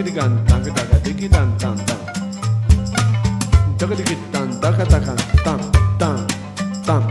digirigan taka taka digidan tan tan. Digirigan taka taka tan tan tan.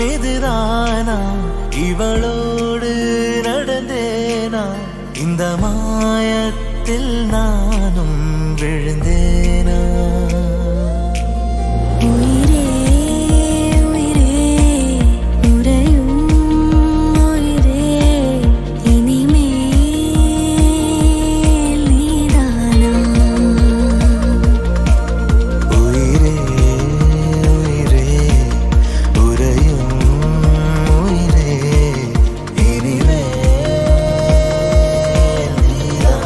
எதிரானா இவளோடு நடந்தேனா இந்த மாயத்தில் நானும் விழுந்தேனா உயிரே உயிரே உறையும் உயிரே இனிமேல் நீதானா உயிரே உயிரே உறையும் உயிரே இனிமேல் நீதானா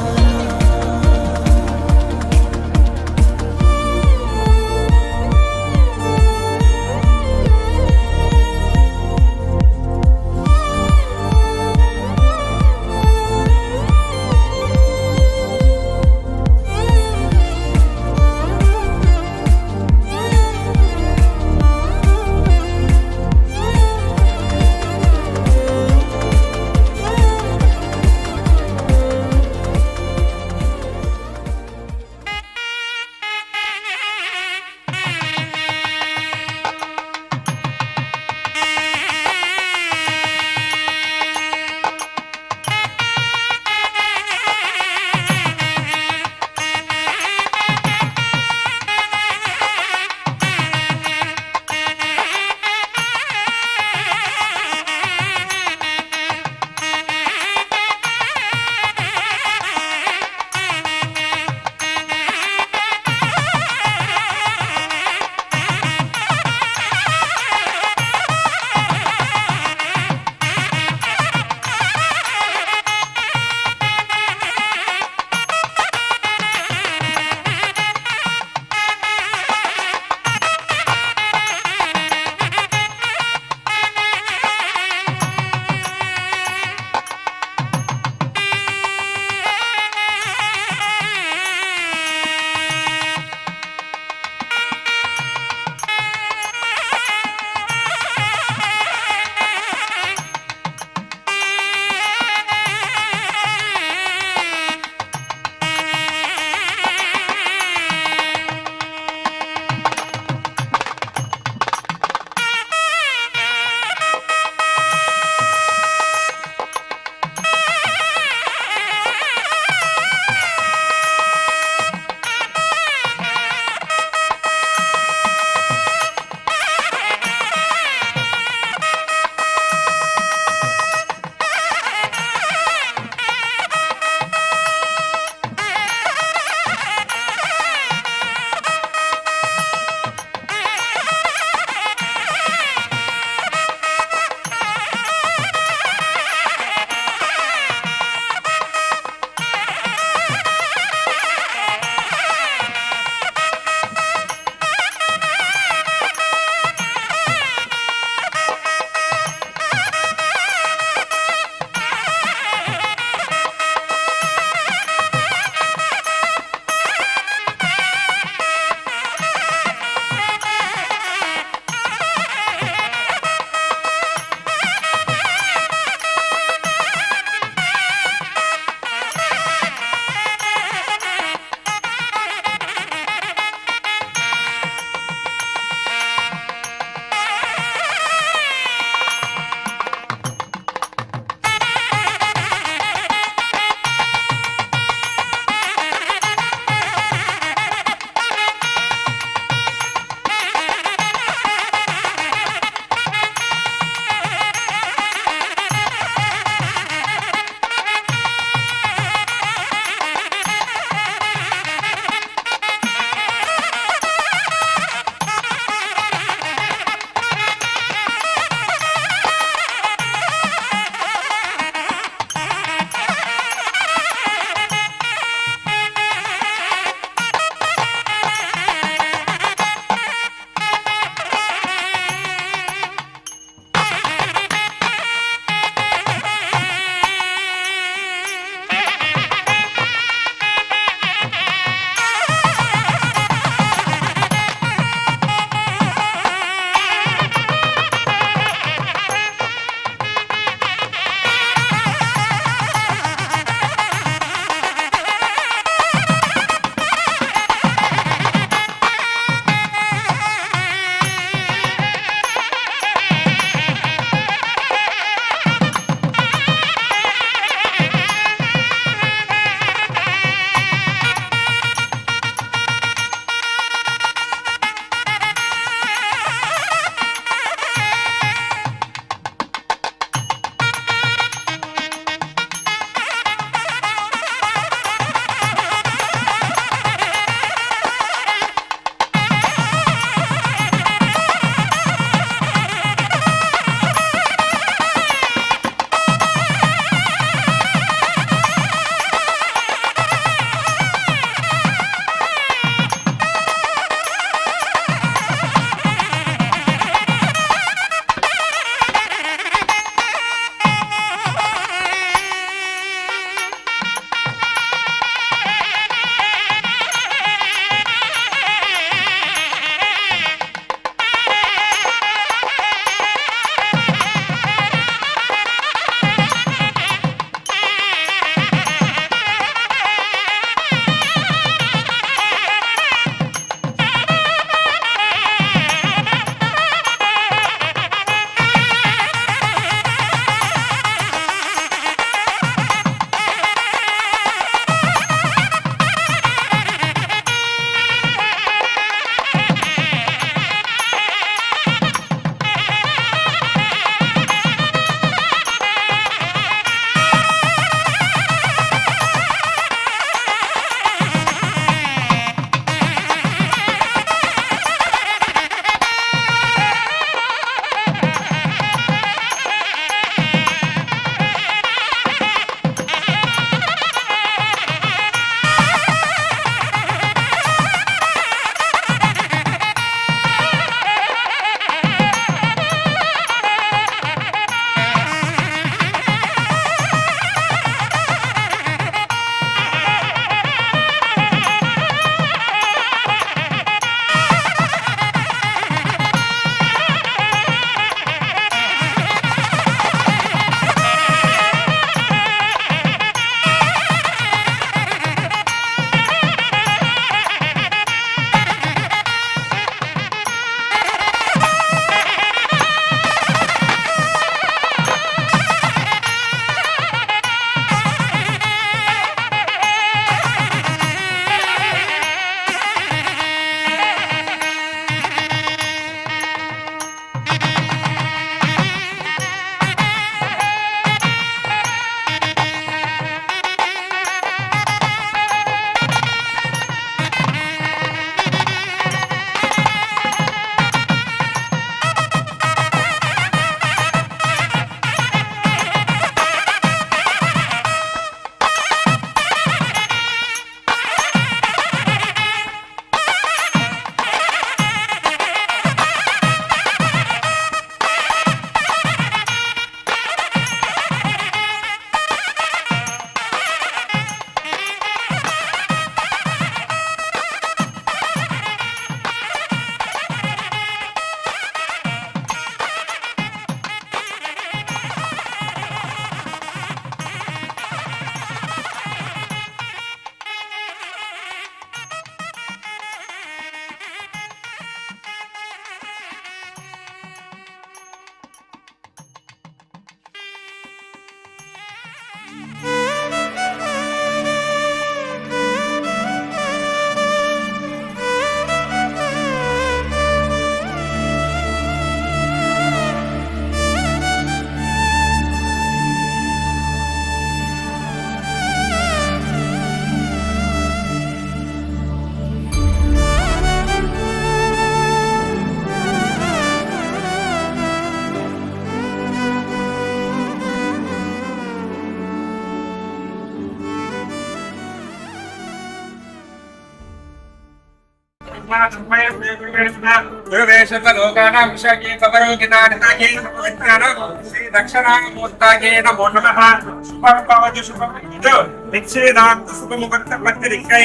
நிச்சயதார்த்த சுபமுகூர்த்த பத்திரிகை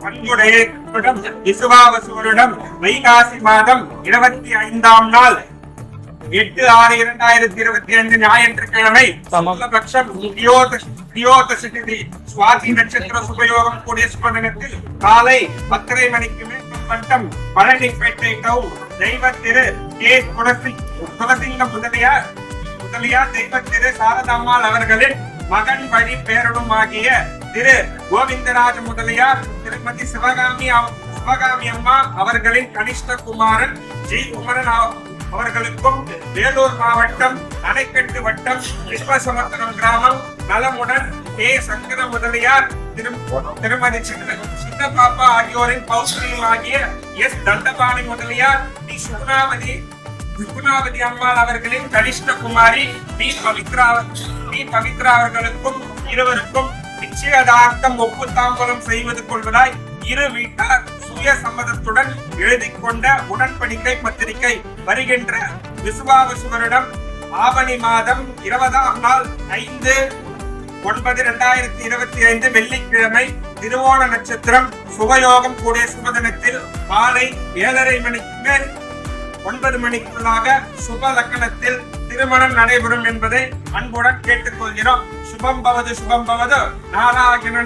அன்புடைய விசுவாவசூரிடம் வைகாசி மாதம் 25ஆம் நாள் 8/6/2025 ஞாயிற்றுக்கிழமை பட்சம் சுவாதி நட்சத்திர சுபயோகம் கூடிய சுபதினத்தில் காலை 10:30 மணிக்கு மேற்பட்டம் பழனிப்பேட்டை டவுன் தெய்வ திரு கே குலசிங்கம் முதலியார் தெய்வ திரு சாரதாம்மாள் அவர்களின் மகன் வழி பேரனும் ஆகிய திரு கோவிந்தராஜ முதலியார் திருமதி சிவகாமி அம்மா அவர்களின் கனிஷ்ட குமாரன் ஜி குமரன் அவர்களுக்கும் வேலூர் மாவட்டம் அணைக்கட்டு வட்டம் விஸ்வசமுத்திரம் கிராமம் நலமுடன் கே சங்கர முதலியார் திருமதி சின்ன பாப்பா ஆகியோரின் பௌஷ்டியம் ஆகிய எஸ் தண்டபாணி முதலியார் டி சுகுணாவதி அம்மாள் அவர்களின் கனிஷ்ட குமாரி டி பவித்ரா அவர்களுக்கும் இருவருக்கும் நிச்சயதார்த்தம் ஒப்பு தாம்பலம் செய்வது கொள்வதாய் இரு வீட்டார் சுய சம்மதத்துடன் எழுதி கொண்ட உடன்படிக்கை பத்திரிகை வருகின்ற விசுவாவசுவரிடம் ஆவணி மாதம் 20ஆம் நாள் 5/9/2025 வெள்ளிக்கிழமை திருவோண நட்சத்திரம் சுபயோகம் கூடிய சுபதினத்தில் காலை 7:30 மணிக்கு மேல் 9 மணிக்குள்ளாக சுப லக்கணத்தில் திருமணம் நடைபெறும் என்பதை அன்புடன் கேட்டுக்கொள்கிறோம். சுபம் பவது நாராயண.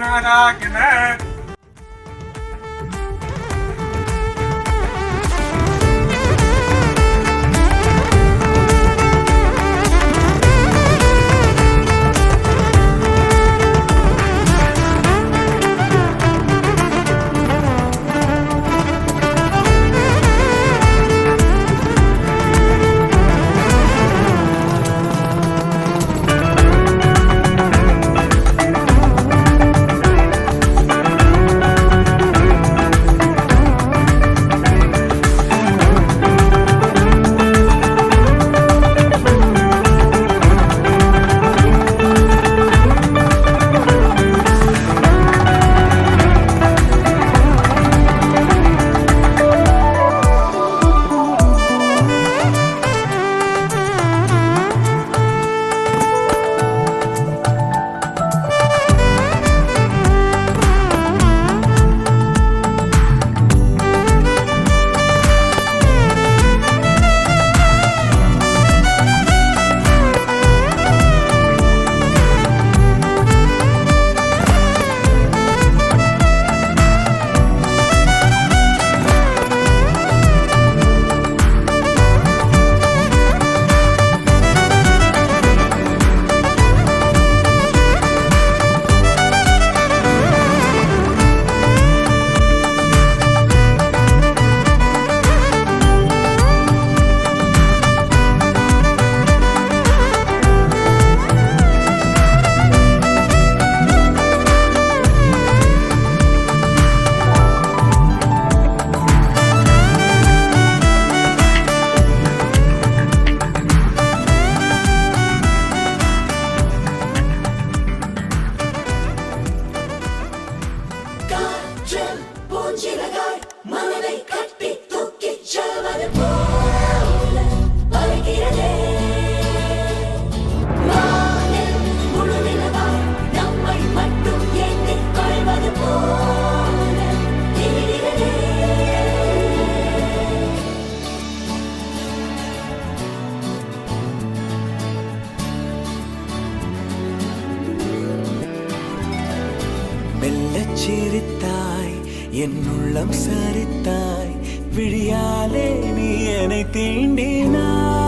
சிரித்தாய் என் உள்ளம் சரித்தாய் விழியாலே நீ என்னை தீண்டினாய்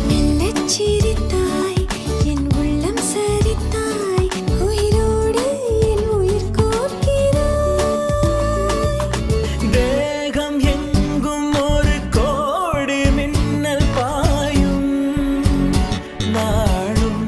மெல்லச் சிரித்தாய் என் உள்ளம் சரித்தாய் உயிரோடு என் உயிர் கோர்க்கிறாய் தேகம் எங்கும் ஒரு கோடி மின்னல் பாயும் நாளும்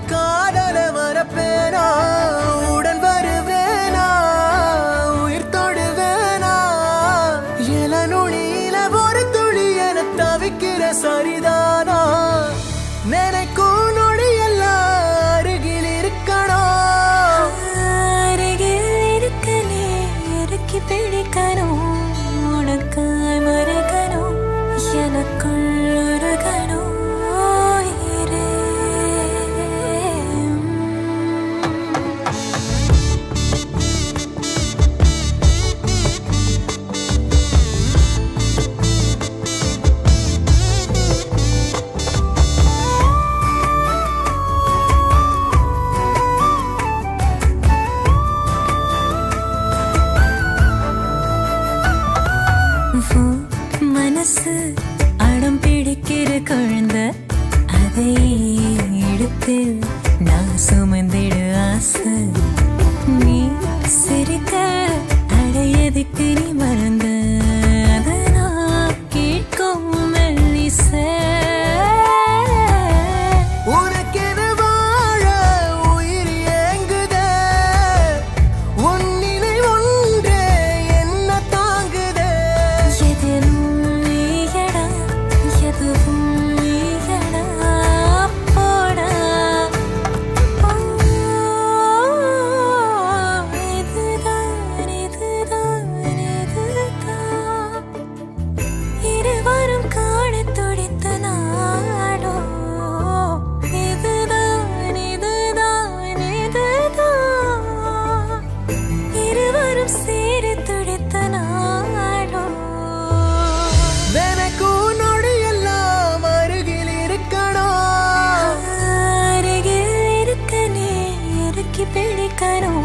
காதல மறப்பேனா உடன் வருவேனா உயிர் தொடுவேனா எல நுனியில ஒரு துளி என தவிக்கிற சரிதானா நினைக்கும் நொடியெல்லாம் அருகில் இருக்கணும் அருகில் இருக்க நீ இறுக்கி பிடிக்கணும் உனக்காய் மறக்கணும் எனக்குள் உருகணும் உயிரே. மனசு அடம் பிடிக்கிற குழந்தை அதை எடுத்து நான் சுமந்திடு ஆசை நீ சிரிக்க அடையதுக்கு நீ மறந்த அதை நான் கேட்கும் மெல்லிசை உனக்கென வாழ உயிர் ஏங்குதே உன் நினைவு ஒன்றே என்ன தாங்குதே எதிலும் நீயடா எதுவும் நீயடா போடா இதுதான் இதுதான் இதுதான் இருவரும் காண துடித்த நாடோ இதுதான் இதுதான் இதுதான் இருவரும் சேர துடித்த நாடோ நினைக்கும் நொடியெல்லாம் அருகில் இருக்கணும் அருகில் இருக்க நீ இறுக்கி பிடிக்கணும்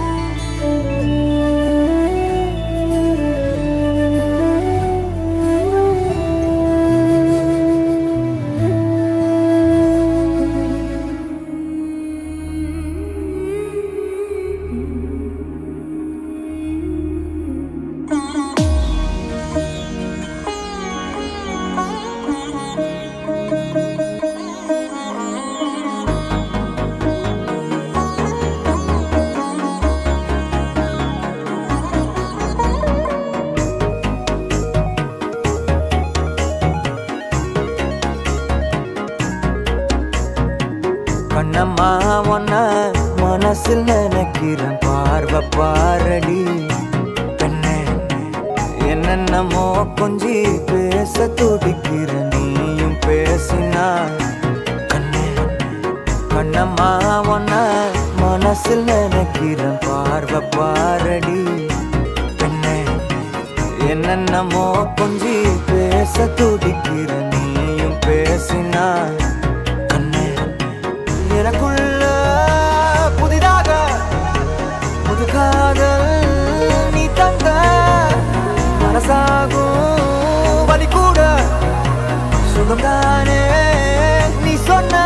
கண்ணம்மா ஒன்ன மனசில் நினைக்கிறேன் பார்வை பாரடி பெண்ணே என்னென்னமோ கொஞ்சி பேச துடிக்கிற நீயும் பேசினா கண்ணே கண்ணம்மா ஒன்ன மனசில் நினைக்கிறேன் பார்வை பாரடி பெண்ணே என்னென்னமோ கொஞ்சி பேச துடிக்கிற நீயும் பேசினா எனக்குள்ள புதிதாக புது காதல் நீ தந்த மனசாகும் வலி கூட சுகம்தானே நீ சொன்ன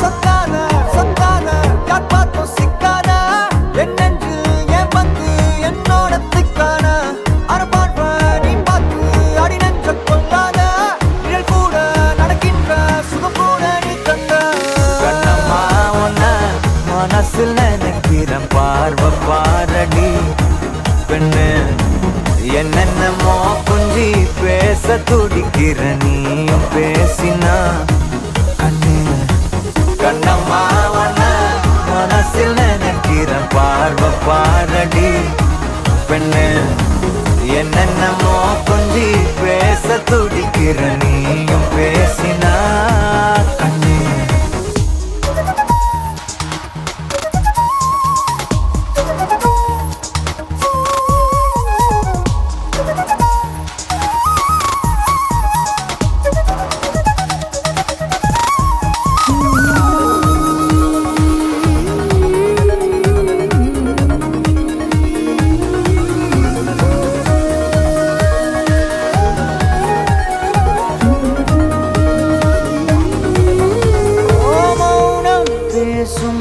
சொத்தான சொத்தான யார் பார்த்தும் சிக்கான என் நெஞ்சில் என் வந்து என்னோட திக்கான அரபாட்ப நீ பார்த்து அடி நெஞ்ச கொள்ளாத நிழல் கூட நடக்கின்ற சுகம் கூட நீ தந்த கண்ணம்மா ஒன்ன மனசில் நினைக்கிறேன் பார்வை பாரடி பெண்ணு என்னென்னமோ கொஞ்சி பேச துடிக்கிற நீயும் பேசினா கண்ணு கண்ணம்மா ஒன்ன மனசில் நினைக்கிறேன் பார்வை பாரடி பெண்ணு என்னென்னமோ கொஞ்சி பேச துடிக்கிற நீயும் பேசினா கண்ணு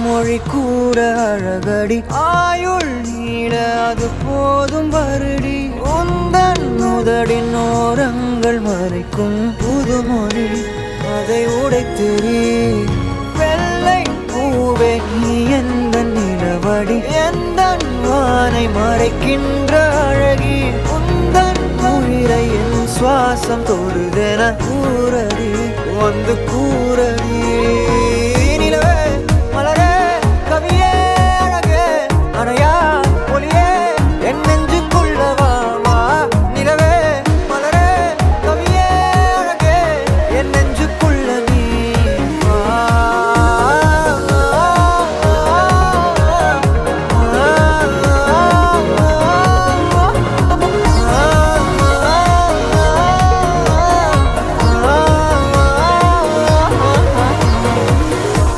மொழி கூட அழகடி ஆயுள் நீள அது போதும் வருடி உந்தன் முதடின் ஓரங்கள் மறைக்கும் புதுமொழி அதை உடைத்தெறி வெள்ளை வானை மறைக்கின்ற அழகி உந்தன் உயிரை என் சுவாசம் தொடுதென கூறடி வந்து கூறடி நிலவே மலரே கவியே அழகே அணையா ஒளியே என் நெஞ்சுக்குள்ளவாமா நிலவே மலரே கவியே அழகே என் நெஞ்சுக்குள்ள நீ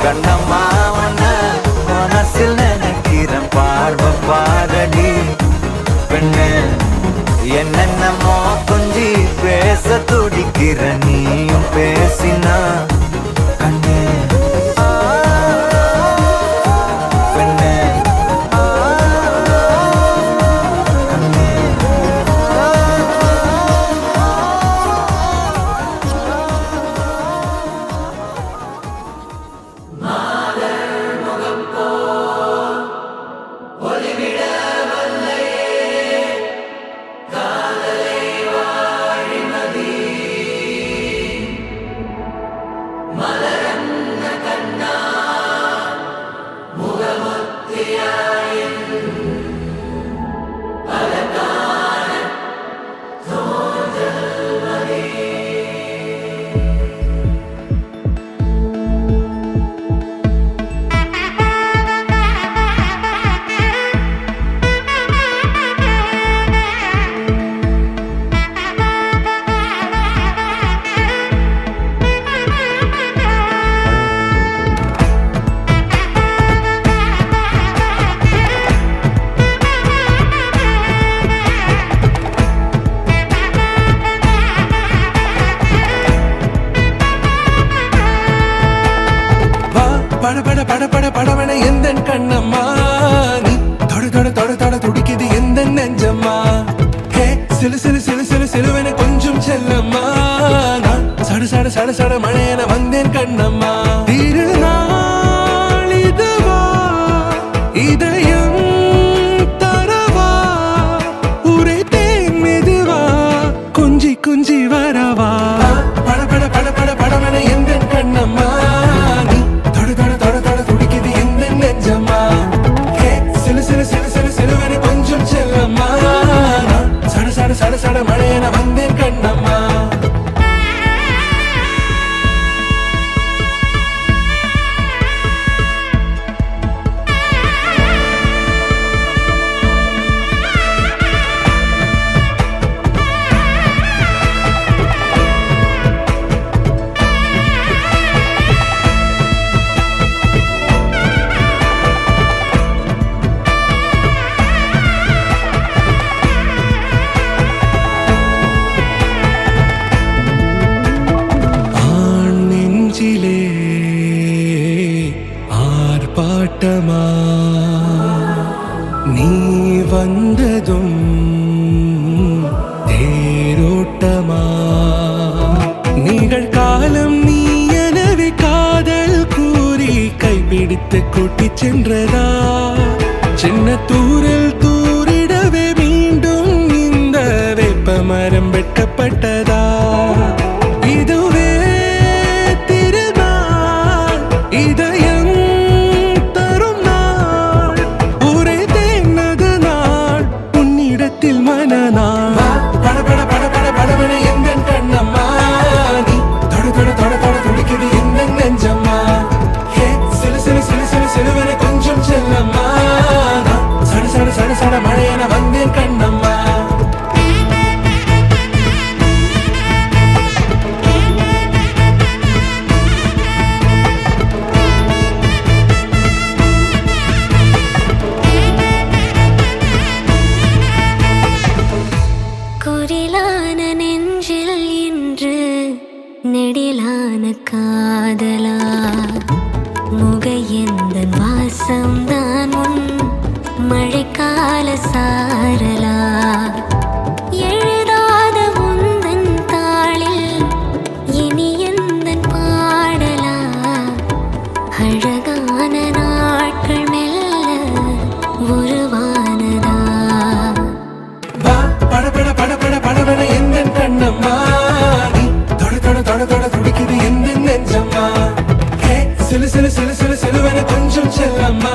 கண்ணம்மா உன்ன மனசில் நினைக்கிறேன் பார்வை பாரடி பெண்ணு என்னென்னமோ கொஞ்சி பேச துடிக்கிற நீயும் பேசினா கண்ணு பெண்ணு கண்ணு பட பட பட பட படவன எந்த கண்ணம்மா நீ தொட தொட தொட தொட துடிக்குது எந்த நெஞ்சம்மா ஹே சிலு சிலு சிலு சிலு சிலுவன கொஞ்சம் செல்லம்மா நான் சட சட சட சட மழையன வந்தேன் கண்ணம்மா திருநாள் இதுவா இதயம் தரவா உரைத்தேன் மெதுவா கொஞ்சி கொஞ்சி வரவா பட பட பட பட படவன எந்த கண்ணம்மா நீ தொட தொட தொட தொட துடிக்குது எந்த நெஞ்சம்மா ஹே சிலு சிலு சிலு சிலு சிலுவன கொஞ்சம் செல்லம்மா நான் சட சட சட சட மழையன வந்தேன் கண்ணம்மா ஆண் நெஞ்சிலே ஆர்ப்பாட்டமா நீ வந்ததும் தேரோட்டமா நிகழ்காலம் நீ எனவே காதல் கூறி கைப்பிடித்து கூட்டிச் சென்றதா சின்ன தூரல் தூரிடவே மீண்டும் இந்த வேப்ப மரம் வெட்டப்பட்டதா இதுவே திருநாள் இதயம் தரும் நாள் ஒரே தேனது நாள் உன்னிடத்தில் மனநாள் பட பட பட பட படவன எந்த கண்ணம்மா நீ தொட தொட தொட தொட துடிக்குது எந்த நெஞ்சம்மா ஹே சிலு சிலு சிலு சிலு சிலுவன கொஞ்சம் செல்லம்மா நான் சட சட சட சட மழையன வந்தேன் கண்ணம்மா குரிலான நெஞ்சில் இன்று நெடிலான காதலா முக எந்த வாசம்தான் உன் மழைக்கால சாரலா எழுதாத உந்தன் தாளில் இனி எந்தன் பாடலா அழகான நாட்கள் மெல்ல உருவானதா சிலு சிலு சிலு சிலு சிலுவென கொஞ்சம் செல்லம்மா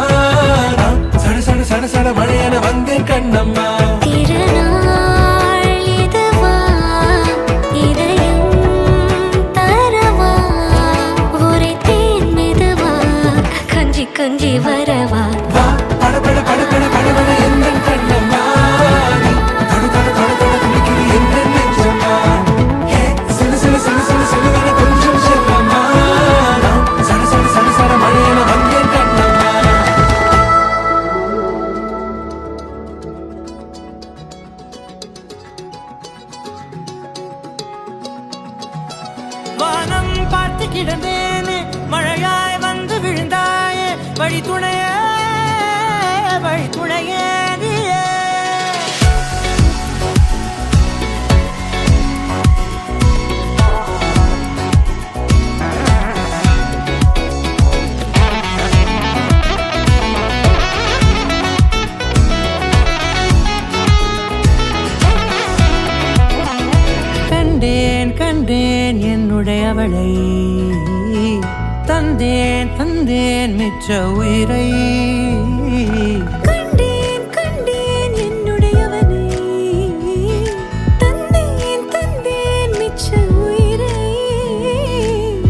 நான் சட சட சட சட மழையென வந்தேன் கண்ணம்மா திருநாள் இதுவா இதயம் தரவா ஒரே தேன் மெதுவா கஞ்சி கஞ்சி வரவா வா பட பட பட பட படவன எந்தன் கண்ணம்மா நீ தட தட தட தட துடிக்குது எந்தன் நெஞ்சம்மா ஹே சிலு சிலு சிலு சிலு சிலுவென கொஞ்சம் செல்லம்மா நான் சட சட சட சட மழையென வந்தேன் கண்ணம்மா வானம் பார்த்து கிடந்தேனே மழையாய் வந்து விழுந்தாயே வழி துணையே நீயே கண்டேன் கண்டேன் என்னுடையவளை தந்தேன் தந்தேன் மிச்ச உயிரை கண்டேன் கண்டேன் என்னுடையவனை தந்தேன் தந்தேன் மிச்ச உயிரை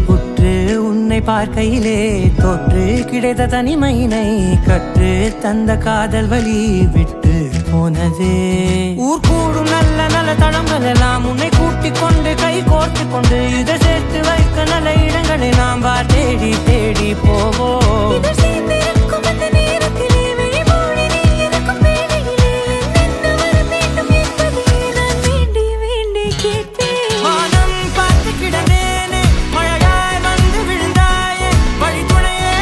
உற்று உன்னை பார்க்கையிலே தொற்று கிடைத்த தனிமையினை கற்று தந்த காதல் வழி விட்டு போனதே ஊர் கூடும் நல்ல நல்ல தளங்கள் எல்லாம் உன்னை கூட்டிக் கொண்டு கை கோர்த்து கொண்டு இதை சேர்த்து வைக்க நல்ல இடங்களை நாம் வா தேடி தேடி போவோம் இதழ் சேர்ந்திருக்கும் அந்த நேரத்திலே விழிமூடி நீ இருக்கும் வேளையிலே என்னென்ன வர வேண்டும் என்பதை நான் வேண்டி வேண்டி கேட்பேன் வானம் பார்த்து கிடந்தேனே மழையாய் வந்து விழுந்தாயே வழி துணையே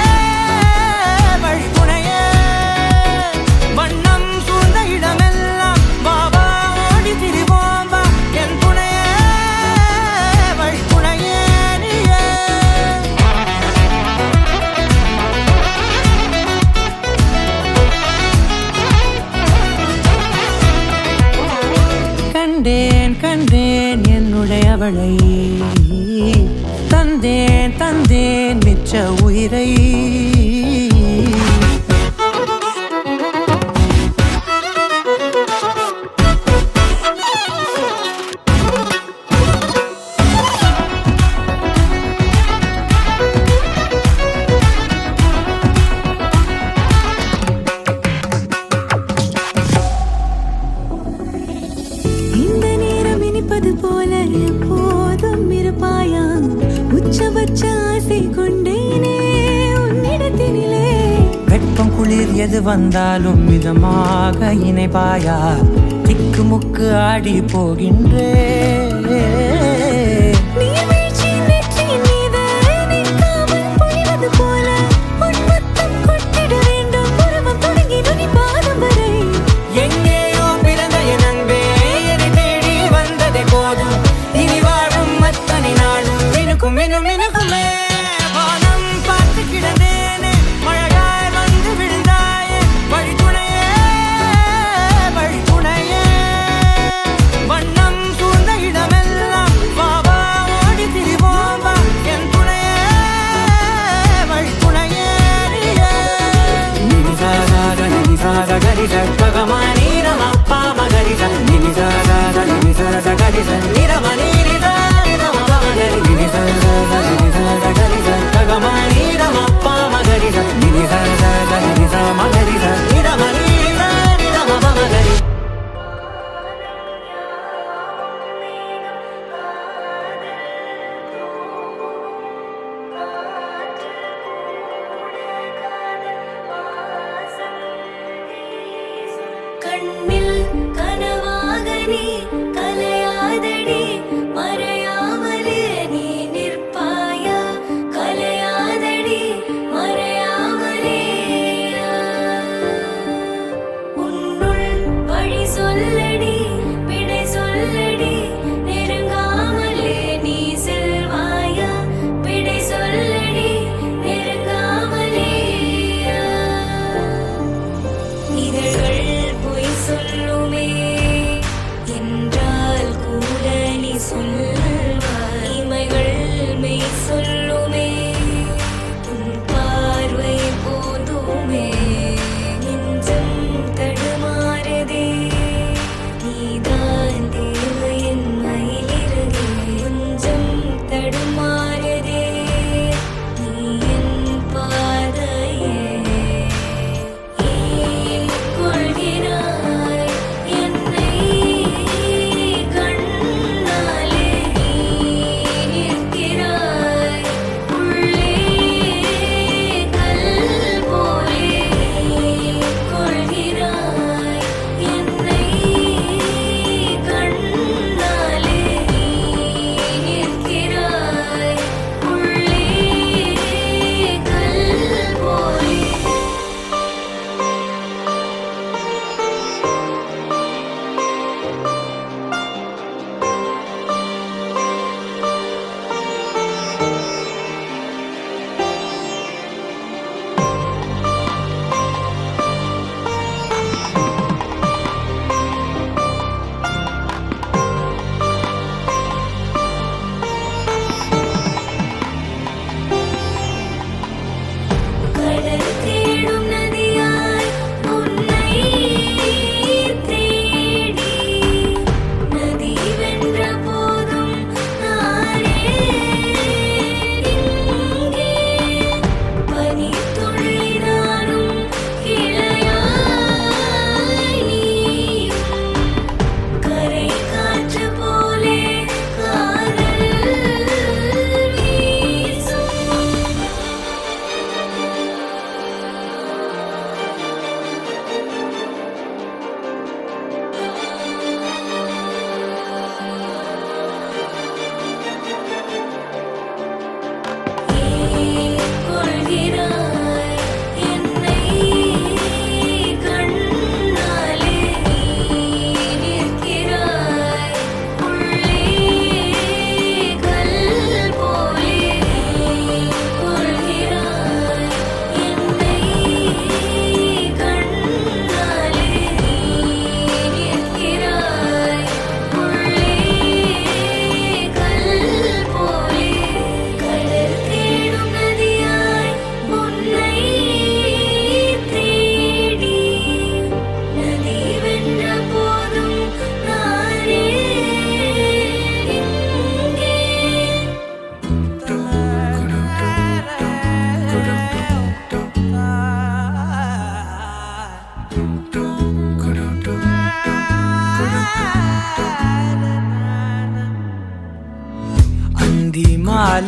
வண்ணம் சூழ்ந்த இடமெல்லாம் வாவா ஓடி திரிவோம் வா என் துணையே வழி துணையே நீயே கண்டேன் கண்டேன் என்னுடையவளை தந்தேன் தந்தேன் மிச்ச உயிரை இந்த நேரம் இனிப்பது போல எப்போதும் இருப்பாயா உச்சபட்ச ஆசை கொண்டேனே உன்னிடத்தினிலே வெப்பம் குளிர் எது வந்தாலும் மிதமாக இணைப்பாயா திக்கு முக்கு ஆடி போகின்றே நீர்வீழ்ச்சி நெற்றியின் மீது நிற்காமல் பொழிவது போல உன் முத்தம் கொட்டிட வேண்டும் உருவம் தொடங்கி நுனி பாதம் வரை எங்கேயோ பிறந்த என் அன்பே என்னை தேடி வந்ததே போதும் இனி வாழும் அத்தனை நாளும் மினுக்கும் மினும் மினுக்குமே வானம் பார்த்து கிடந்தேனே மழையாய் வந்து விழுந்தாயே வழி துணையே வண்ணம் சூழ்ந்த இடமெல்லாம் வாவா ஓடி திரிவோம் வா என் துணையே வழி துணையே நீயே நினிசாத நினிசாத கரிச ககமானி ரமப்பா மகரிச நினிசாத நினிசாத கரிச நிரமணி நிசா நிரம மகரி நினிசாத கரிச ககமானி ரமப்பா மகரிச நினிசாத நினிசா மகரிச நிரமணி நிசா நிரம மகரி கடல்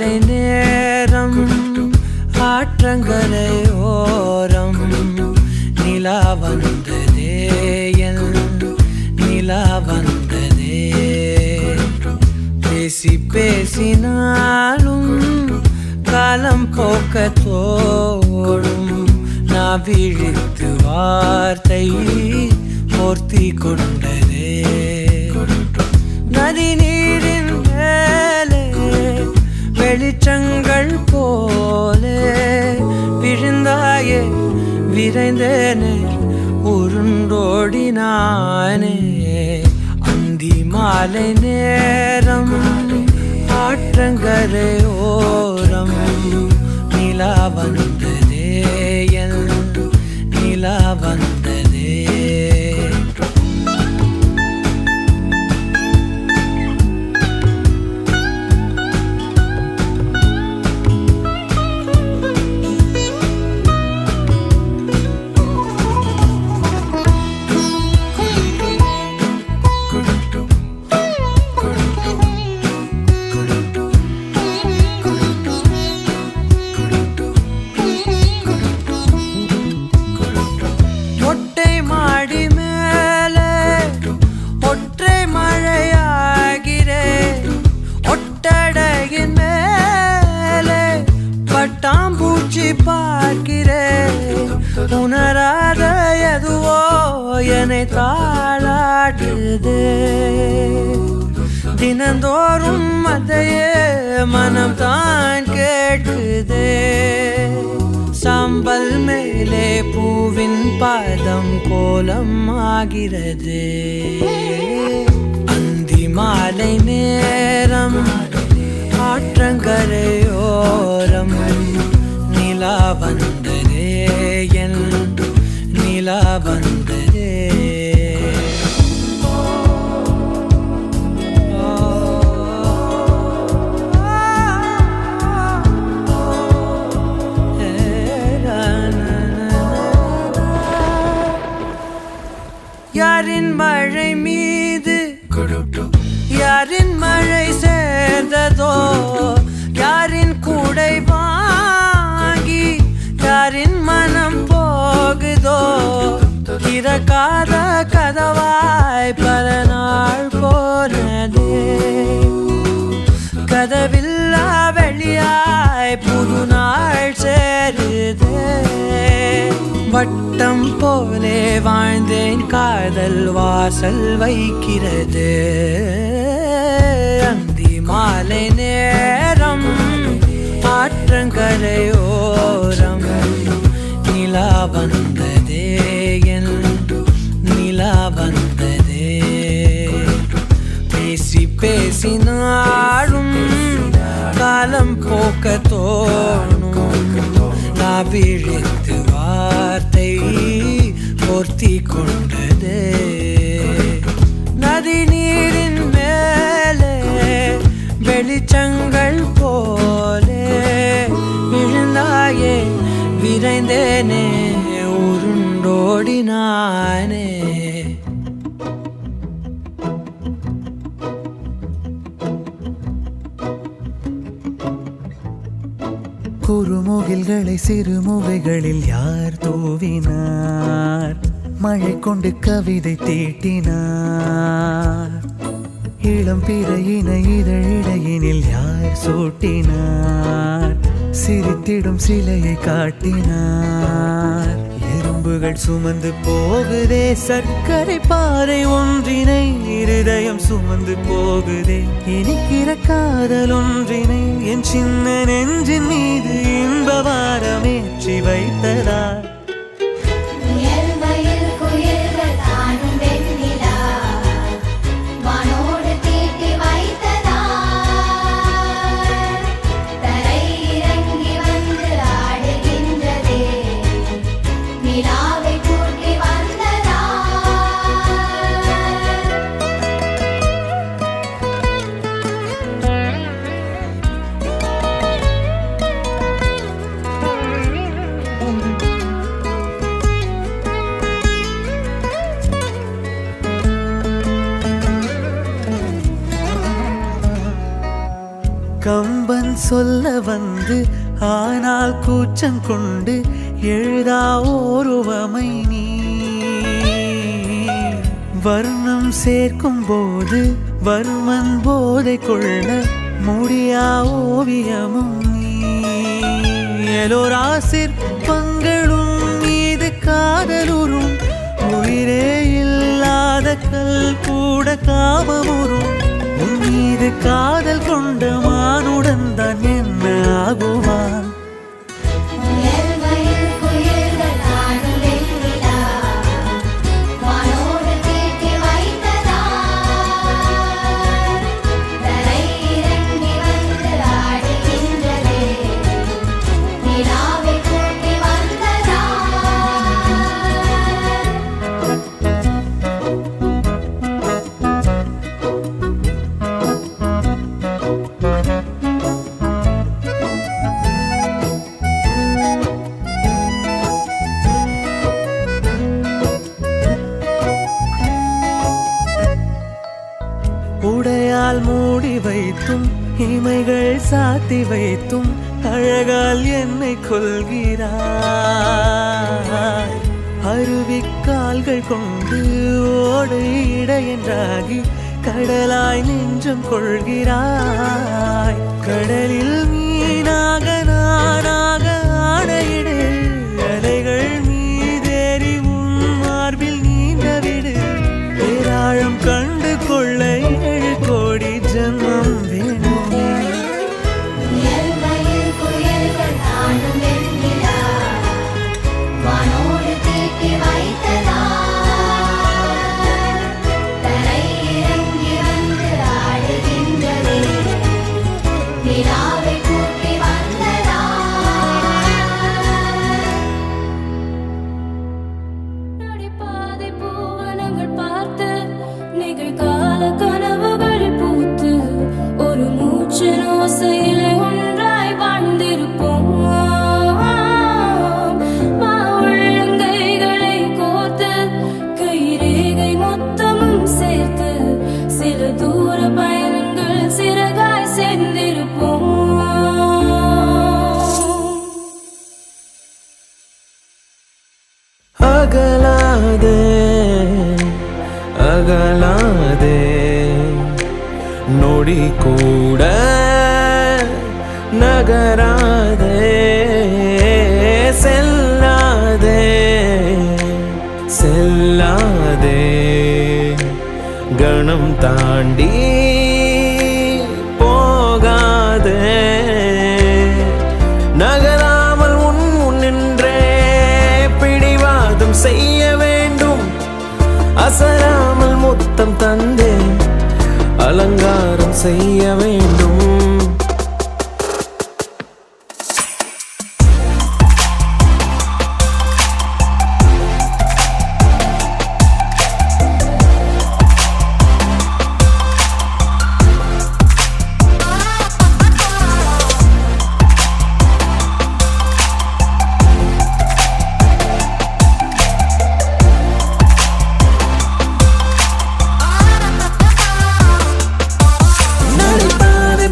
மாலை நேரம் ஆற்றங்கரையோரம் நிலா வந்ததே என் நிலா வந்ததே பேசி பேசினாலும் காலம் போக்க தோடும் நான் விழித்து வார்த்தை போர்த்தி கொண்டதே நதி நீரின் மேலே வெளிச்சங்கள் போலே விழுந்தாயே விரைந்தேனே உருண்டோடினானே அந்தி மாலை நேரம் ஆற்றங்கரையோரம் நிலா வந்ததே என் நிலா வந்ததே பார்க்கிறேன் உணராத எதுவோ என்னை தாளாட்டுதே தினந்தோறும் அதையே மனம் தான் கேட்குதே சாம்பல் மேலே பூவின் பாதம் கோலம் ஆகிறது அந்தி மாலை நேரம் ஆற்றங்கரையோரம் நிலா வந்ததே என் நிலா வந்ததே யாரின் மழை மீது யாரின் மழை சேர்ந்ததோ யாரின் கூடை வாங்கி யாரின் மனம் போகுதோ திறக்காத கதவாய் பல நாள் போனதே கதவில்லா வெளியாய் புது நாள் சேருதே வட்டம் போலே வாழ்ந்தேன் காதல் வாசல் வைக்கிறது அந்தி மாலை நேரம் ஆற்றங்கரையோரம் நிலா வந்ததே என் நிலா வந்ததே பேசி பேசினாலும் காலம் போக்க தோணும் நான் விழித்து வார்த்தை போர்த்தி கொண்டதே நதி நீரின் மேலே வெளிச்சங்கள் போலே விழுந்தாயே விரைந்தேனே உருண்டோடினானே குறுமுகில்களை சிறுமுகைகளில் யார் தூவினார் மழை கொண்டு கவிதை தீட்டினார் இளம் பிறையின இதழிடையினில் யார் சூட்டினார் சிரித்திடும் சிலையை காட்டினார் எறும்புகள் சுமந்து போகுதே சர்க்கரை பாறை ஒன்றினை இருதயம் சுமந்து போகுதே இனிக்கிற காதல் ஒன்றினை என் சின்ன நெஞ்சின் மீது இன்ப வாரமேற்றி வைத்ததார் சொல்ல வந்து ஆனால் கூச்சம் கொண்டு எழுதா ஓருவமை நீ வர்ணம் சேர்க்கும் போது வர்மன் போதை கொள்ள முடியா ஓவியமும் நீ எலோரா சிற்பங்களும் மீது காதலுறும் உயிரே இல்லாத கல் கூட காமமுறும் உன் மீது காதல் கொண்ட மானுடன் தான் என்ன ஆகுவான் உடையால் மூடி வைத்தும் இமைகள் சாத்தி வைத்தும் அழகால் என்னை கொள்கிறாய் அருவிக்கால்கள் கொண்டு ஓடு இடையென்றாகி கடலாய் நெஞ்சம் கொள்கிறாய் கடலில் மீனாக நானாக ஆடையிடு அலைகள் மீதேறி உன் மார்பில் நீண்டவிடு பேராழம் கண்டு கொள்ள 7 கோடி ஜன்மம் வேண்டுமே நடைபாதை பூவனங்கள் பார்த்து நிகழ்கால கனவுகளில் பூத்து ஒரு மூச்சின் ஓசையிலே ஒன்றாய் வாழ்ந்திருப்போம் உள்ளங்கைகளை கோர்த்து கைரேகை மொத்தமும் சேர்த்து சில தூர பயணங்கள் சிறகாய் சேர்ந்திருப்போம் அகலாதே அகலாதே நொடி கூட நகராதே செல்லாதே செல்லாதே கணம் தாண்டி போகாதே நகராமல் உன் முன்னின்றே பிடிவாதம் செய்ய வேண்டும் அசராமல் முத்தம் தந்தே அலங்காரம் செய்ய வேண்டும் நடைபாதை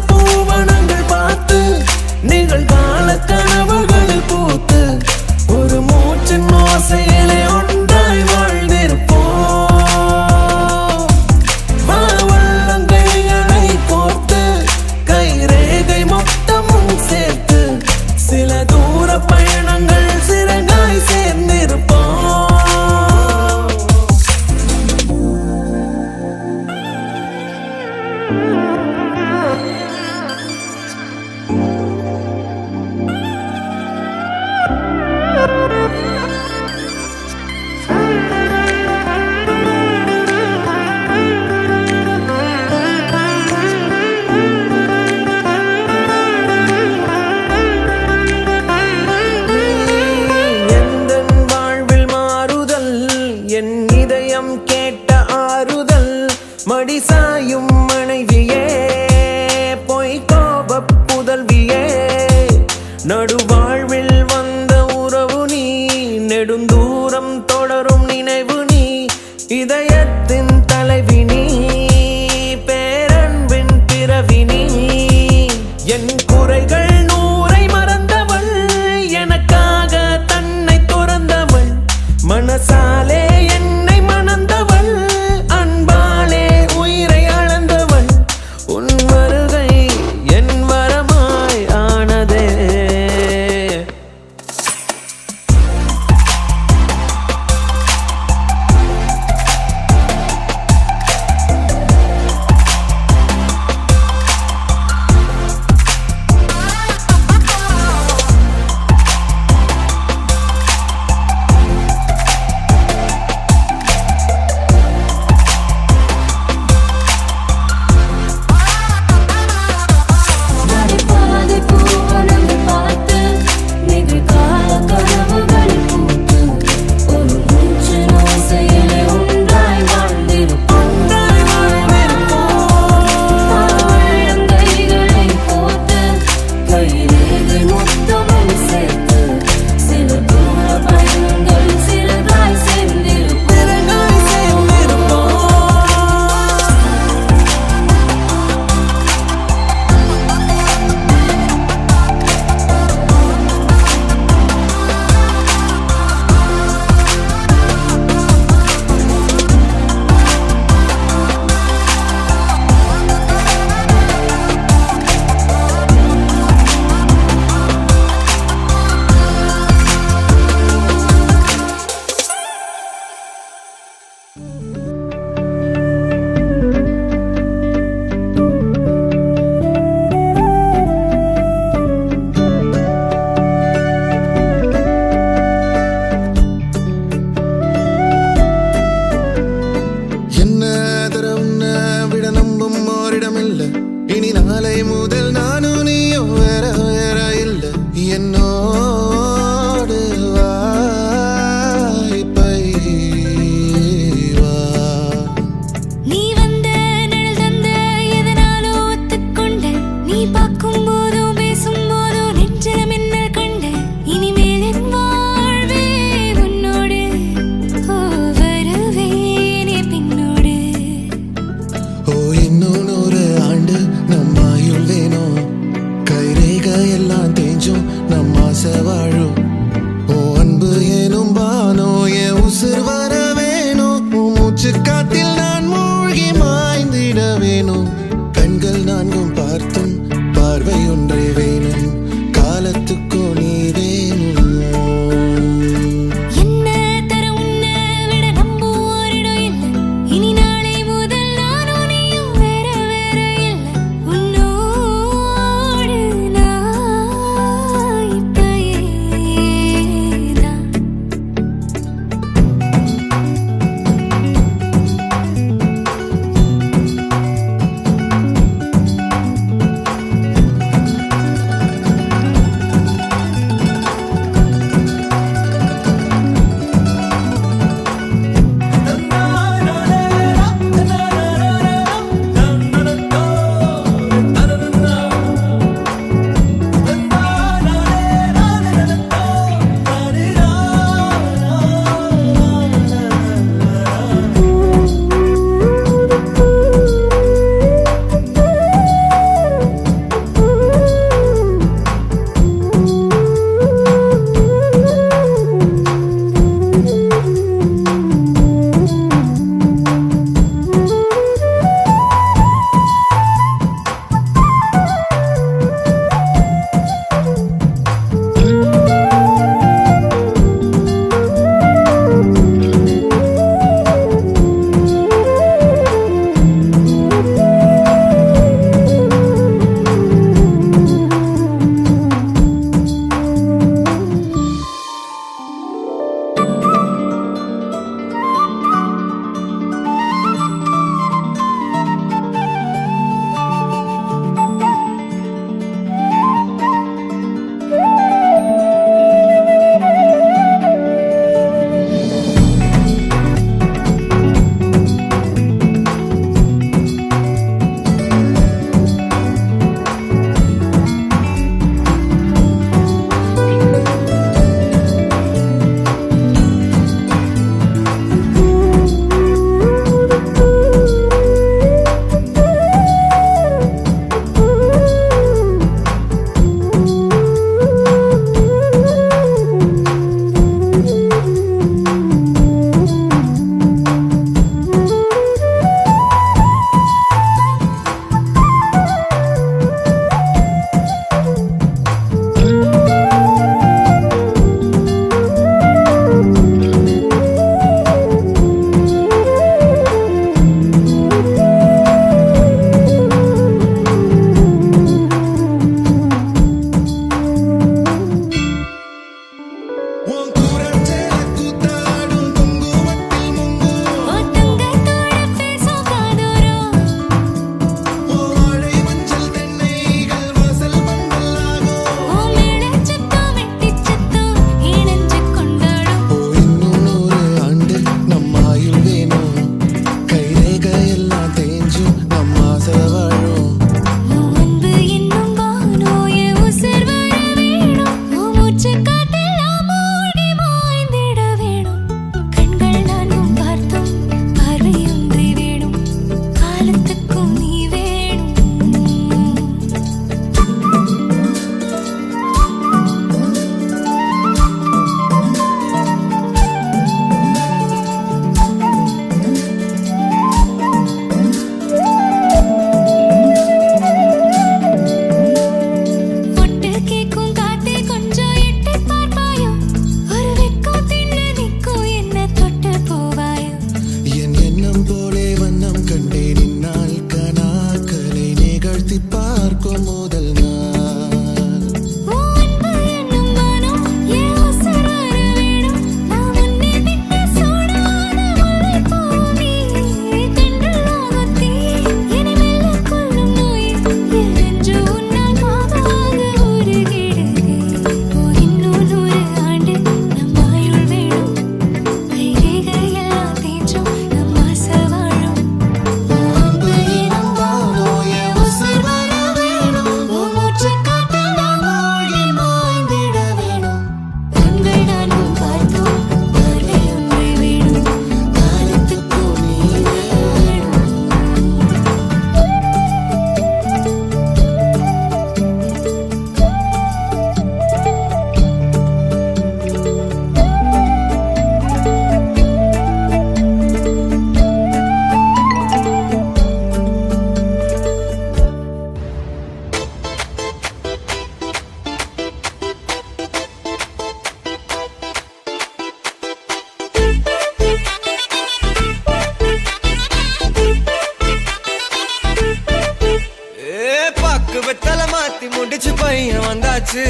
வந்தாச்சு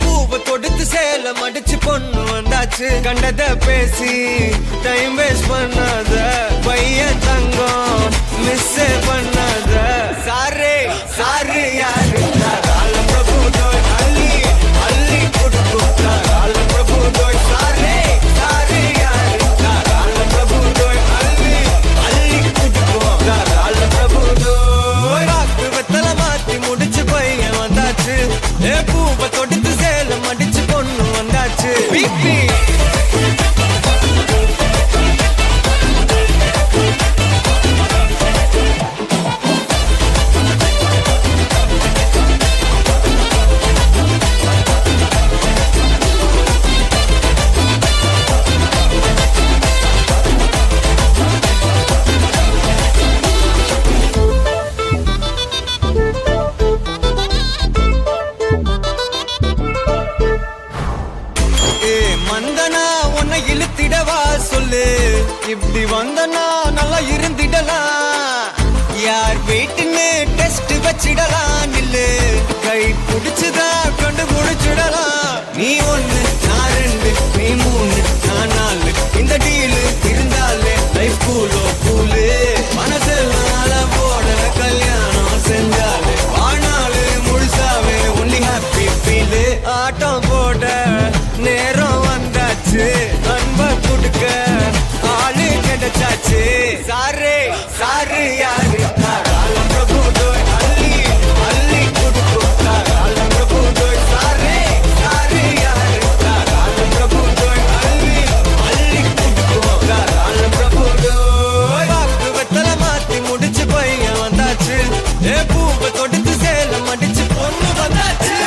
பூவை தொடுத்து சேலம் அடிச்சு பொண்ணு வந்தாச்சு கண்டத பேசி டைம் வேஸ்ட் பண்ணாத பையன் தங்கம் மிஸ் பண்ணாத சாரே சாரு யாரு கால பிரபு தோய் அள்ளி அள்ளி கொடுக்கும் கால பிரபு தோய் சாரே சாரு யாரு கால பிரபு தோய் அள்ளி அள்ளி கொடுக்கும் கால பிரபு தோய் ராக்கு வெத்தல மாத்தி முடிச்சு பையன் வந்தாச்சு பூவை தொடுத்து சேலம் அடிச்சு பொண்ணு வந்தாச்சு பிபி வந்தனா உன்னை இழுத்திடவா சொல்லு இப்படி வந்தனா நல்லா இருந்திடலாம் யார் வீட்டுன்னு டெஸ்ட் வச்சிடலாம் நில்லு கை பிடிச்சுதா கொண்டு முடிச்சிடலாம் நீ ஒண்ணு நான் ரெண்டு நீ மூணு நான் நாலு இந்த டீலு இருந்தாலே லைஃப் கூலோ கூலு மனசெல்லாம் போட கல்யாணம் செஞ்சாலே ஆனாலு முழுசாவே ஒன்லி ஹாப்பி ஃபீலு ஆட்டம் போட நேரம் வந்தாச்சு அன்ப கொடுக்க ஆளு கிடைச்சாச்சு சாரே சாரு யாரு கால பிரபு தோய் அள்ளி அள்ளி கொடுக்கும் கால பிரபு தோய் சாரே சாரு யாரு கால பிரபு தோய் அள்ளி அள்ளி கொடுக்கும் கால பிரபு தோய் வாக்கு வெத்தல மாத்தி முடிச்சு பையன் வந்தாச்சு பூவை தொடுத்து சேலம் அடிச்சு பொண்ணு வந்தாச்சு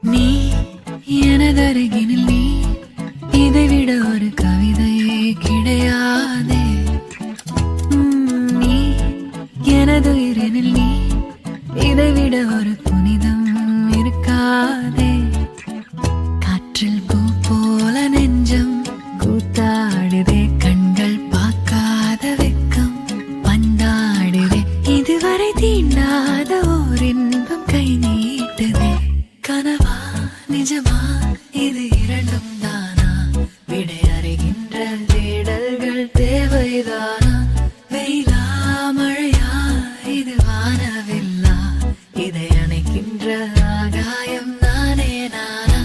நீ எனதருகினில் நீ இதைவிட ஒரு கவிதையே கிடையாதே நீ எனதுயிரினில் நீ இதைவிட ஒரு புனிதம் இருக்காதே காற்றில் பூ போல நெஞ்சம் கூத்தாடுதே கண்கள் பார்க்காத வெக்கம் பந்தாடுதே இதுவரை தீண்டாத ஓர் இன்பம் கை நீட்டுதே கனவா நிஜமா இது இரண்டும் தானா விடை அறிகின்ற தேடல்கள் தேவைதானா வெயிலா மழையா இது வானவில்லா இதை அணைக்கின்ற ஆகாயம் நானே நானா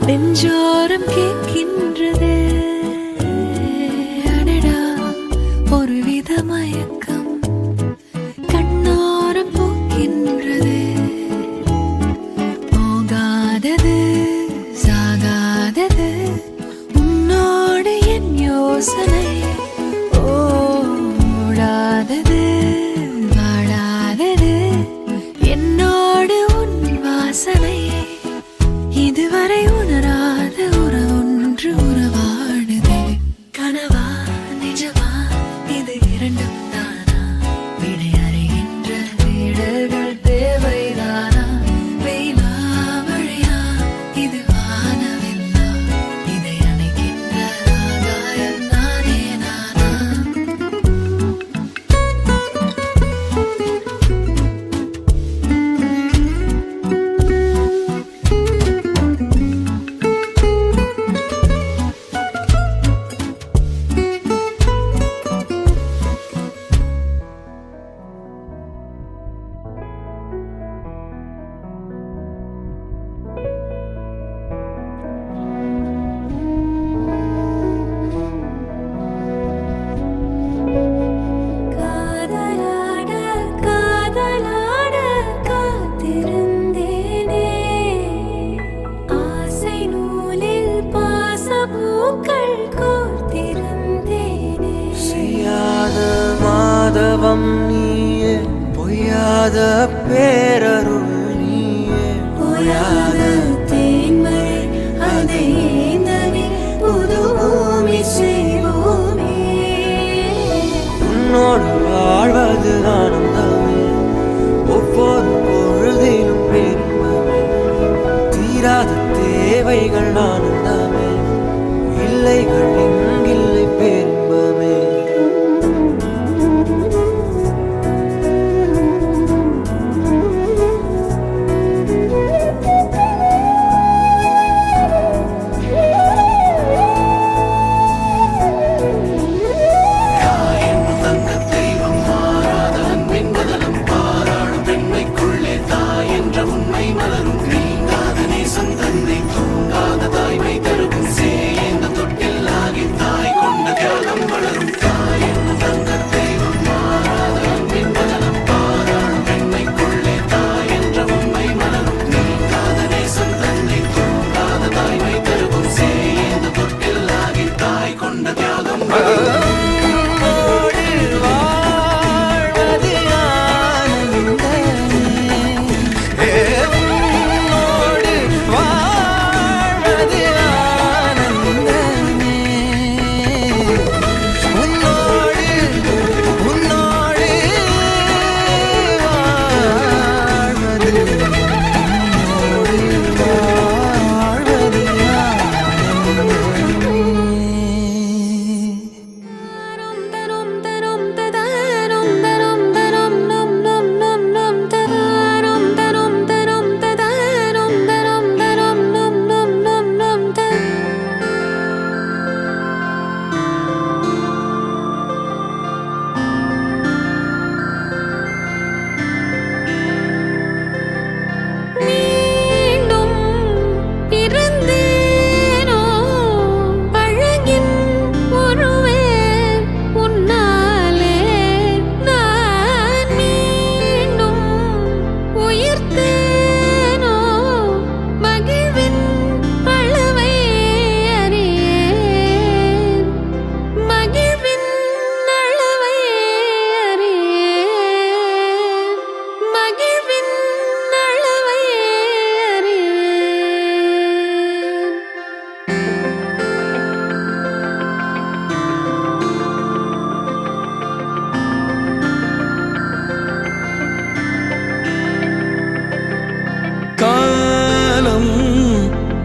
நெஞ்சோரம் கேட்கின்றதே அடடா ஒரு வித மயக்கம் கண்ணோரம் போக்கின்றதே போகாதது சாகாதது உன்னோடு என் யோசனை ஓடாதது வாழாதது என்னோடு உன் வாசனை இதுவரை உணராத உறவொன்று தவம் நீயே பொய்யாத பேரருள் நீயே ஓயாத தேன்மழை அதை ஏந்தவே புது பூமி செய்வோமே. உன்னோடு வாழ்வது ஆனந்தமே ஒவ்வொரு பொழுதிலும் பெருமமே தீராத தேவைகள் ஆனந்தமே இல்லைகள் எங்கில்லை பெரும்பமே.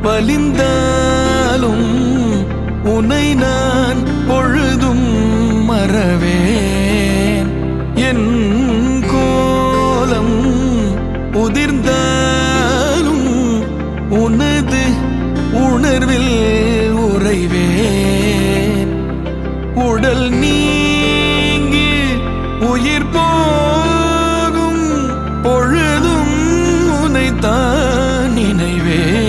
வலிந்தாலும் உனை நான் பொழுதும் மறவேன். என் கோலம் உதிர்ந்தாலும் உனது உணர்வில் உறைவேன். உடல் நீங்கி உயிர் போகும் பொழுதும் உனைத்தான் நினைவேன்.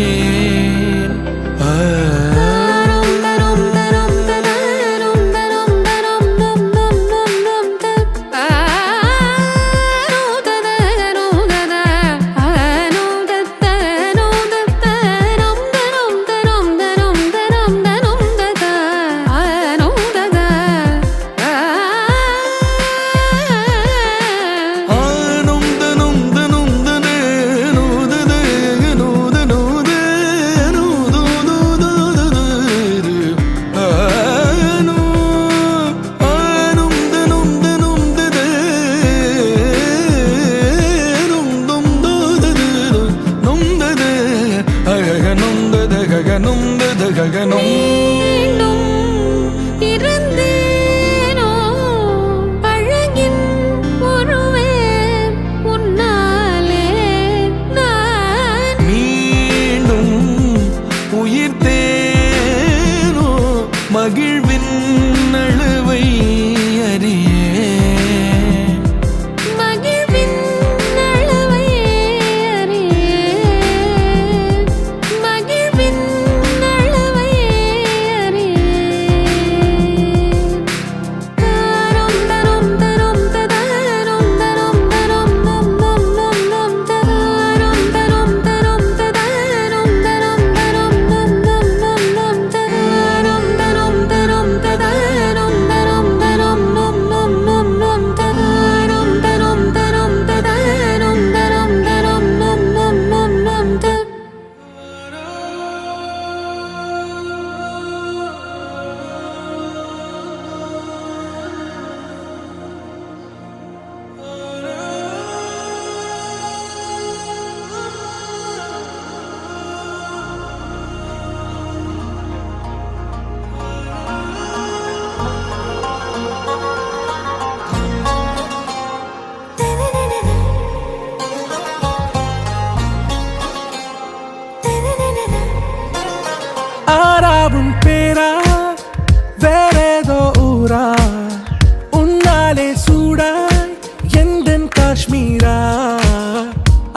உன்னாலே சூடாய் எந்தன் காஷ்மீரா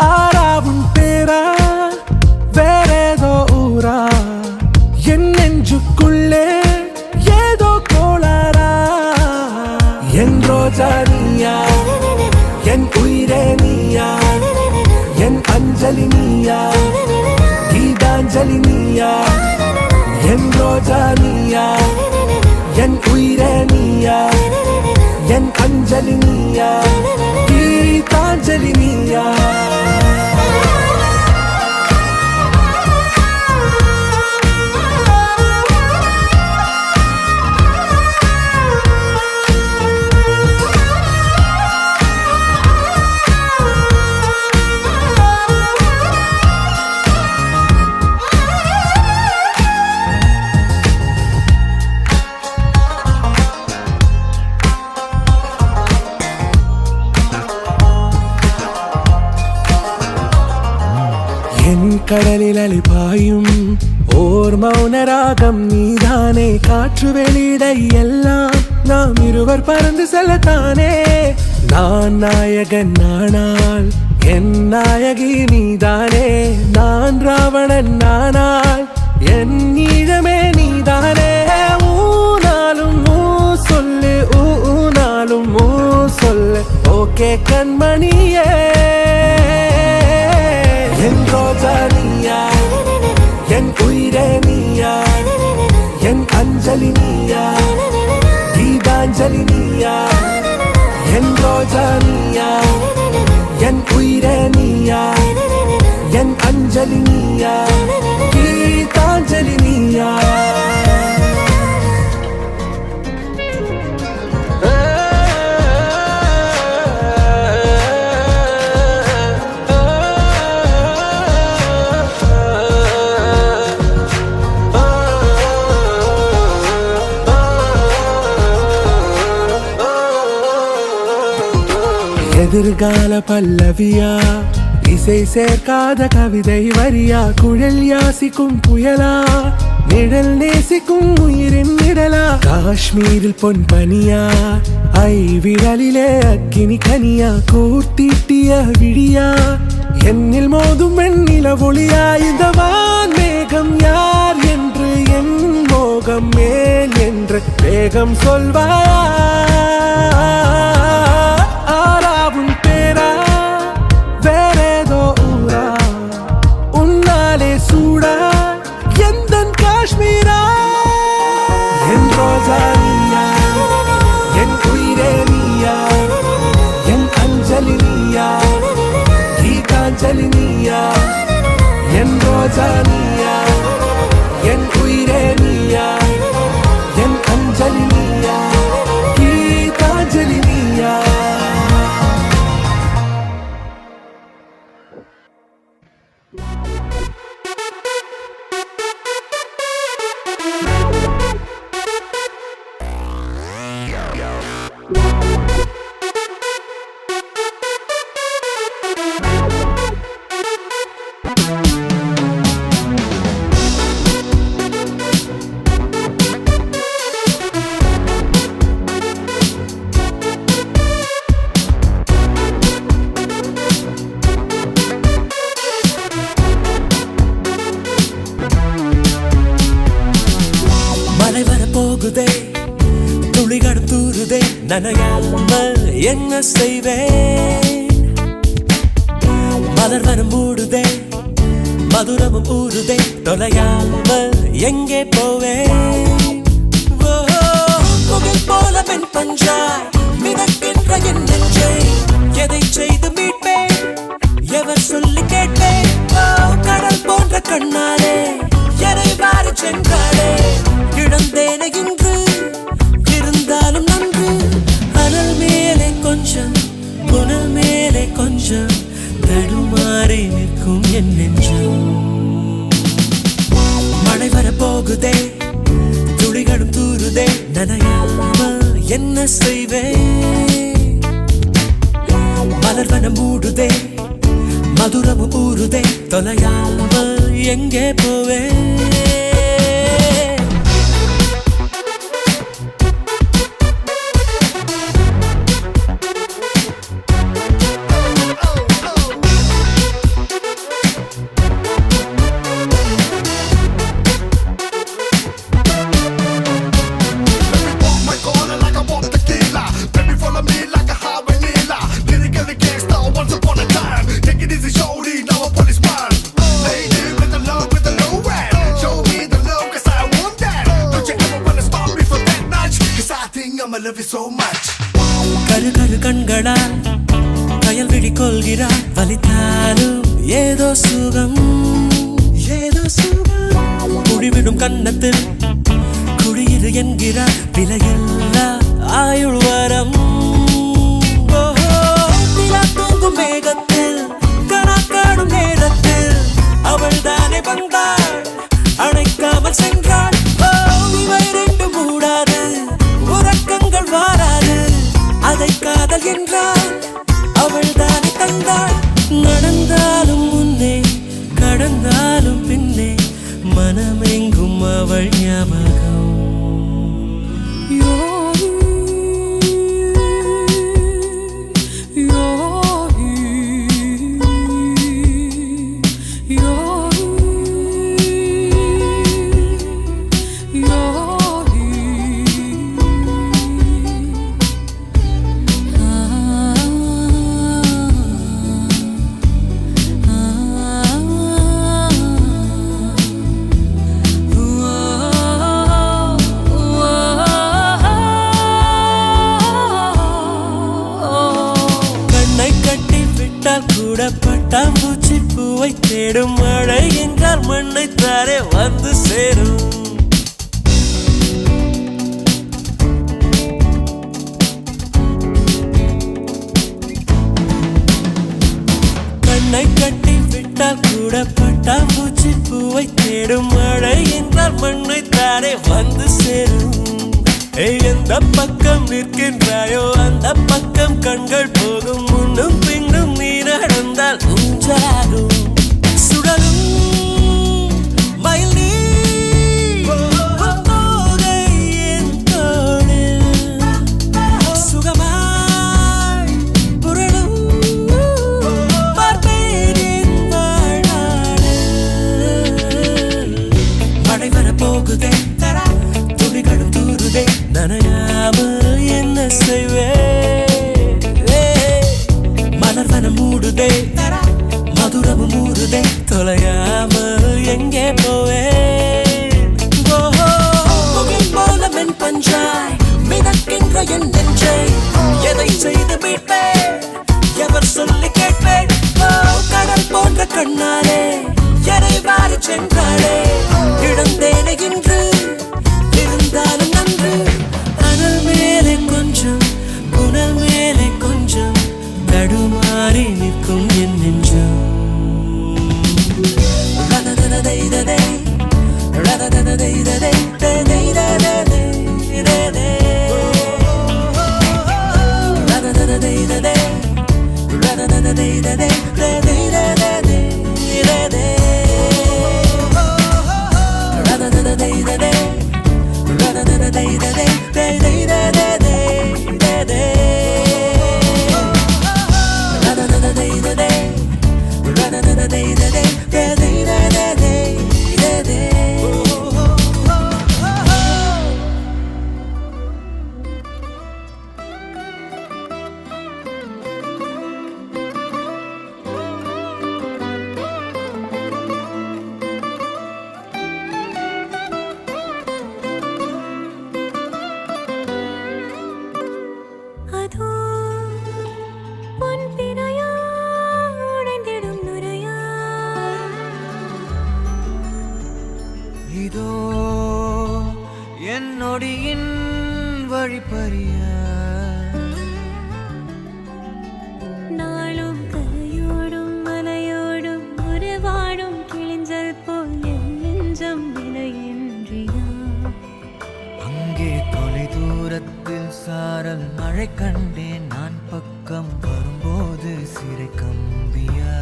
ஆறாவும் பேரா வேறேதோ ஊரா என் நெஞ்சுக்குள்ளே ஏதோ கோளாரா என் ரோஜா நீயா என் உயிரே நீயா என் அஞ்சலி நீயா கீதாஞ்சலி நீயா என் ரோஜா நீயா என் உயிரே நீயா என் அஞ்சலி நீயா கீதாஞ்சலி நீயா என் கடலில் அலிபாயும் ஓர் மௌனராகம் நீதானே காற்று வெளியிட எல்லாம் நாம் இருவர் பறந்து செல்லத்தானே நான் நாயகன் நானால் என் நாயகி நீதானே நான் ராவணன் நானால் என் ஈழமே நீதானே ஊனாலும் ஊ சொல்லு ஊனாலும் ஊ சொல்லு ஓகே கண்மணியே என் ரோஜா நீயா என் உயிரே நீயா என் அஞ்சலி நீயா கீதாஞ்சலி நீயா என் ரோஜா நீயா என் உயிரே நீயா என் அஞ்சலி நீயா கீதாஞ்சலி நீயா எதிர்கால பல்லவியா இசை சேர்க்காத கவிதை வரியா குழல் யாசிக்கும் புயலா நிழல் நேசிக்கும் உயிரின் நிழலா காஷ்மீரில் பொன் பனியா ஐ விரலிலே அக்கினி கனியா கூர்த்தீட்டிய விழியா என்னில் மோதும் வெண்ணில ஒளியா இந்த வான் மேகம் யார் என்று என் மோகம் மேல் என்று வேகம் சொல்வாயா ஆறாவும் பேரா வேறேதோ ஊரா உன்னாலே சூடா எந்தன் காஷ்மீரா என் ரோஜா நீயா என் உயிரே நீயா என் அஞ்சலி நீயா கீதாஞ்சலி நீயா என் ரோஜா நீயா என் உயிரே நீயா என் அஞ்சலி நீயா கீதாஞ்சலி நீயா மழை வர போகுதே துளிகளும் தூருதே நனையாமல் என்ன செய்வேன் மலர் வரம் மூடுதே மதுரமும் ஊறுதே தொலையாமல் எங்கே போவேன் முகில் போல பெண் பஞ்சாய் மிதக்கின்ற என் நெஞ்சை எதை செய்து மீட்பேன் எவர் சொல்லி கேட்பேன் கடல் போன்ற கண்ணாலே எதை வாரி சென்றாளே இழந்தேன இன்று இருந்தாலும் நன்று அனல் மேலே கொஞ்சம் புனல் மேலே கொஞ்சம் தடுமாறி நிற்கும் என் நெஞ்சம் மழை வர போகுதே துளிகளும் தூருதே நனையாமல் என்ன செய்வேன் மலர் வனம் மூடுதே மதுரமும் ஊறுதே தொலையாமல் எங்கே போவேன் கரு கரு கண்களால் கயல் விழி கொள்கிறார். வலித்தாலும் ஏதோ சுகம், ஏதோ சுகம். குடிவிடும் கன்னத்தில் குடியிரு என்கிறார். விலையில்லா ஆயுள் வரம். தூங்கும் மேகத்தில் கணக்காடும் நேரத்தில் அவள் தானே வந்தாள், அணைக்காமல் சென்றாள். இவை ரெண்டு மூடாது, உறக்கங்கள் வாராது. அதை காதல் என்றாள், அவள் தானே தந்தாள். நடந்தாலும் முன்னே கடந்தாலும் பின்னே மனமெங்கும் அவள் ஞாபகம். பட்டாம்பூச்சி பூவை தேடும். மழை என்றால் மண்ணை தாரே வந்து சேரும். கண்ணை கட்டி விட்டால் கூட பட்டாம்பூச்சி பூவை தேடும். மழை என்றால் மண்ணை தாரே வந்து சேரும். எந்த பக்கம் நிற்கின்றாயோ அந்த பக்கம் கண்கள் போகும். முன்னும் பின்னும் நீ நடந்தால் ஊஞ்சலாகும். சுடலும் மயில் நீ என் தோளில் சுகமாய் புரளும். பார்ப்பேன் வாழ்நாளில் மழை வரப்போகுதே, துளிகளும் தூருதே. நனையாமல் என்ன செய்வே, மலர்வனம் மூடுதே, மதுரமும் மூடுதே. தொலையாமல் எங்கே போவேன். போல மென் பஞ்சாய் மிதக்கின்ற என் நெஞ்சை எதை செய்து மீட்பேன், எவர் சொல்லி கேட்பேன். கடல் போன்ற கண்ணாலே எதை வாரி சென்றாளே. இழந்தேனே இன்று இருந்தாலும் நன்று. அனல் மேலே கொஞ்சம் புனல் மேலே கொஞ்சம் தடுமாறி நிற்கும் என் நெஞ்சம். ரததததைததை ரததததைததை ததைதததை ரததததைததை ரததததைததை ததைதததை ரததததைததை இதோ என்னொடியின் வழிப்பறிய. நாளும் கரையோடும் மலையோடும் உருவாடும் கிழிஞ்சல் போல் என் நெஞ்சம் விலையின்றியா. அங்கே தொலை தூரத்தில் சாரல் மழை கண்டேன். நான் பக்கம் வரும்போது சிறை கம்பியா.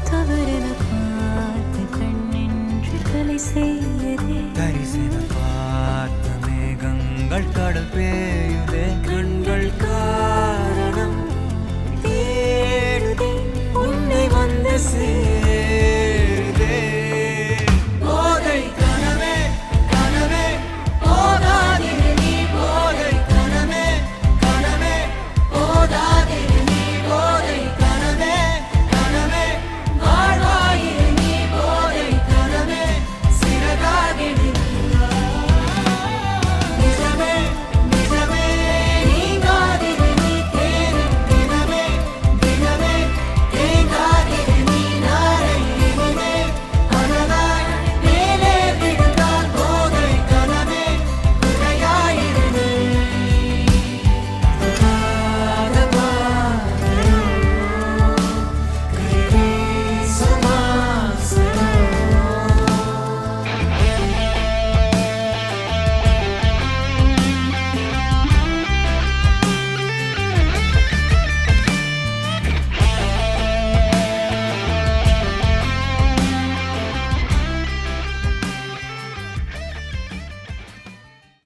தவறென பார்த்து கண்ணின்று கலை செய்யதே. கரிசென பார்த்த மேகங்கள் கடல் பேயுதே.